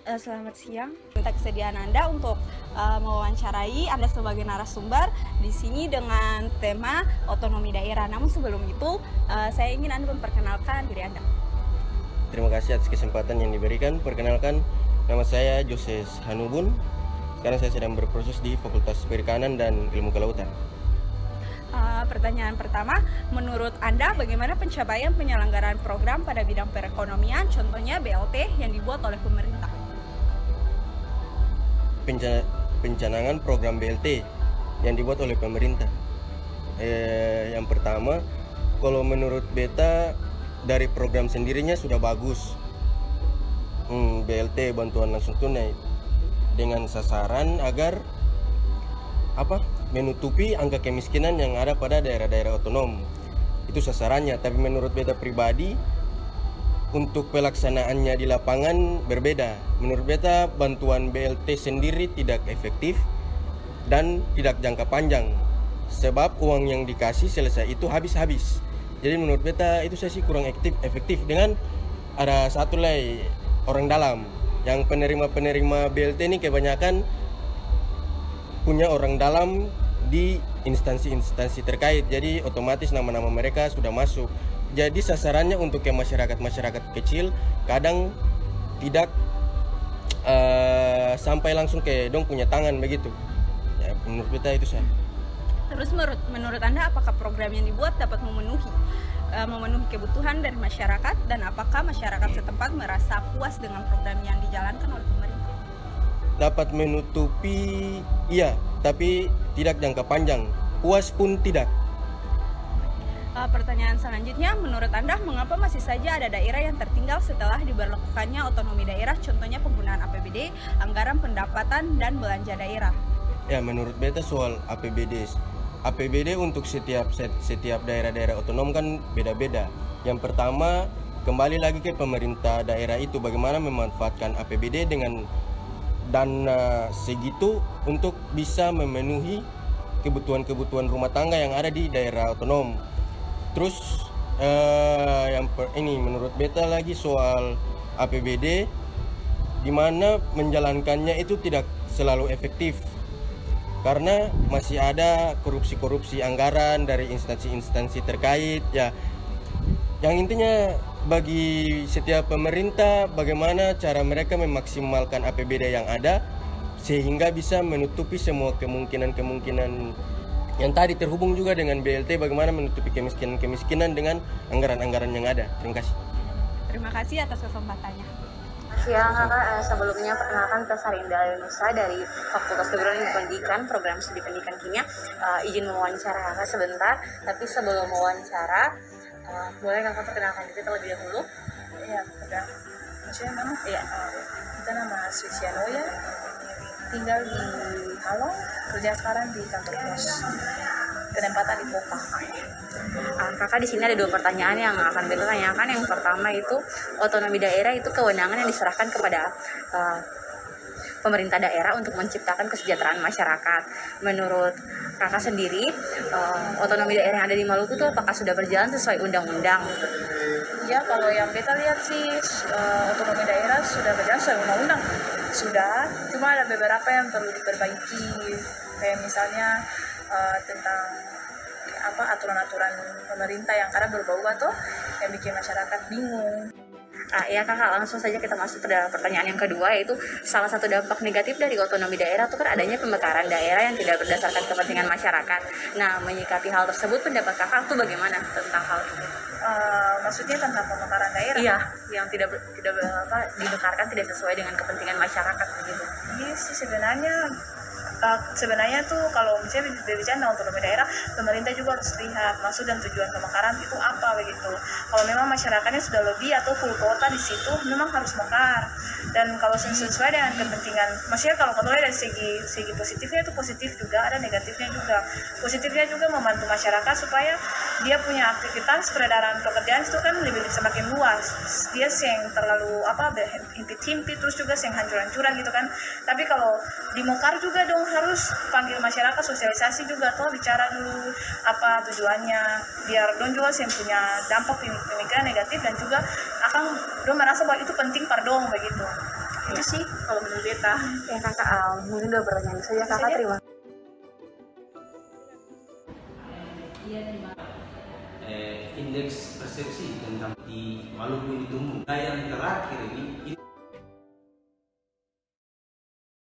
Selamat siang. Minta kesediaan Anda untuk mewawancarai Anda sebagai narasumber di sini dengan tema otonomi daerah. Namun sebelum itu, saya ingin Anda memperkenalkan diri Anda. Terima kasih atas kesempatan yang diberikan. Perkenalkan, nama saya Joses Hanubun. Sekarang saya sedang berproses di Fakultas Perikanan dan Ilmu Kelautan. Pertanyaan pertama, menurut Anda bagaimana pencapaian penyelenggaraan program pada bidang perekonomian, contohnya BLT yang dibuat oleh pemerintah? Pencanangan program BLT yang dibuat oleh pemerintah. Yang pertama, kalau menurut beta dari program sendirinya sudah bagus. BLT, bantuan langsung tunai, dengan sasaran agar menutupi angka kemiskinan yang ada pada daerah-daerah otonom. Itu sasarannya, tapi menurut beta pribadi untuk pelaksanaannya di lapangan berbeda. Menurut beta bantuan BLT sendiri tidak efektif dan tidak jangka panjang, sebab uang yang dikasih selesai itu habis-habis. Jadi menurut beta itu saya sih kurang efektif. Dengan ada satu lagi orang dalam, yang penerima BLT ini kebanyakan punya orang dalam di instansi-instansi terkait, jadi otomatis nama-nama mereka sudah masuk. Jadi sasarannya untuk ke masyarakat kecil kadang tidak sampai langsung ke dong punya tangan begitu. Ya, menurut kita itu saya. Terus menurut Anda apakah program yang dibuat dapat memenuhi kebutuhan dari masyarakat, dan apakah masyarakat setempat merasa puas dengan program yang dijalankan oleh pemerintah? Dapat menutupi, iya, tapi tidak jangka panjang. Puas pun tidak. Pertanyaan selanjutnya, menurut Anda mengapa masih saja ada daerah yang tertinggal setelah diberlakukannya otonomi daerah, contohnya penggunaan APBD, anggaran pendapatan, dan belanja daerah? Ya, menurut beta soal APBD untuk setiap daerah-daerah otonom kan beda-beda. Yang pertama, kembali lagi ke pemerintah daerah itu, bagaimana memanfaatkan APBD dengan dana segitu untuk bisa memenuhi kebutuhan rumah tangga yang ada di daerah otonom. Terus ini menurut beta lagi soal APBD, di mana menjalankannya itu tidak selalu efektif karena masih ada korupsi anggaran dari instansi-instansi terkait. Ya, yang intinya bagi setiap pemerintah bagaimana cara mereka memaksimalkan APBD yang ada sehingga bisa menutupi semua kemungkinan yang tadi, terhubung juga dengan BLT, bagaimana menutupi kemiskinan dengan anggaran-anggaran yang ada. Terima kasih. Terima kasih atas kesempatannya. Siang kakak, sebelumnya perkenalkan saya Sarinda Yunusa dari Fakultas Keguruan Pendidikan, program studi pendidikan kimia. Izin mewawancara kakak sebentar, tapi sebelum mewawancara boleh kakak perkenalkan diri terlebih dahulu? Iya, udah. Maksudnya nama? Iya, kita nama Suciano ya. Tinggal di Halong, kerja sekarang di kantor pos. Penempatan di Poka. Kakak di sini ada 2 pertanyaan yang akan kita tanyakan. Yang pertama itu otonomi daerah itu kewenangan yang diserahkan kepada pemerintah daerah untuk menciptakan kesejahteraan masyarakat. Menurut kakak sendiri, otonomi daerah yang ada di Maluku itu apakah sudah berjalan sesuai undang-undang? Ya, kalau yang kita lihat sih otonomi daerah sudah berjalan sesuai undang-undang. Sudah, cuma ada beberapa yang perlu diperbaiki. Kayak misalnya tentang aturan-aturan pemerintah yang kadang berubah-ubah tuh yang bikin masyarakat bingung. Ya kakak, langsung saja kita masuk pada pertanyaan yang kedua, yaitu salah satu dampak negatif dari otonomi daerah itu kan adanya pemekaran daerah yang tidak berdasarkan kepentingan masyarakat. Nah, menyikapi hal tersebut, pendapat kakak tuh bagaimana tentang hal itu? Maksudnya tentang pemekaran daerah? Iya, yang tidak dibekarkan, tidak sesuai dengan kepentingan masyarakat begitu. Iya sih sebenarnya tuh kalau misalnya berbicara tentang otonomi daerah, pemerintah juga harus lihat maksud dan tujuan pemekaran itu apa begitu. Kalau memang masyarakatnya sudah lebih atau full kuota di situ, memang harus mekar. Dan kalau sesuai dengan kepentingan, maksudnya kalau dari segi positifnya itu positif juga, ada negatifnya juga. Positifnya juga membantu masyarakat supaya dia punya aktivitas peredaran pekerjaan itu kan lebih semakin luas. Dia yang terlalu himpit-himpit, terus juga yang hancur-hancuran gitu kan. Tapi kalau di mekar juga dong harus panggil masyarakat, sosialisasi juga tuh, bicara dulu apa tujuannya biar dong juga yang punya dampak pemikiran negatif dan juga akan dong merasa bahwa itu penting pardon begitu. Itu sih kalau menurut beta. Ya kakak, mungkin udah pertanyaan saja kakak, terima. Indeks persepsi tentang di Maluku ini tumbuh. Nah, yang terakhir ini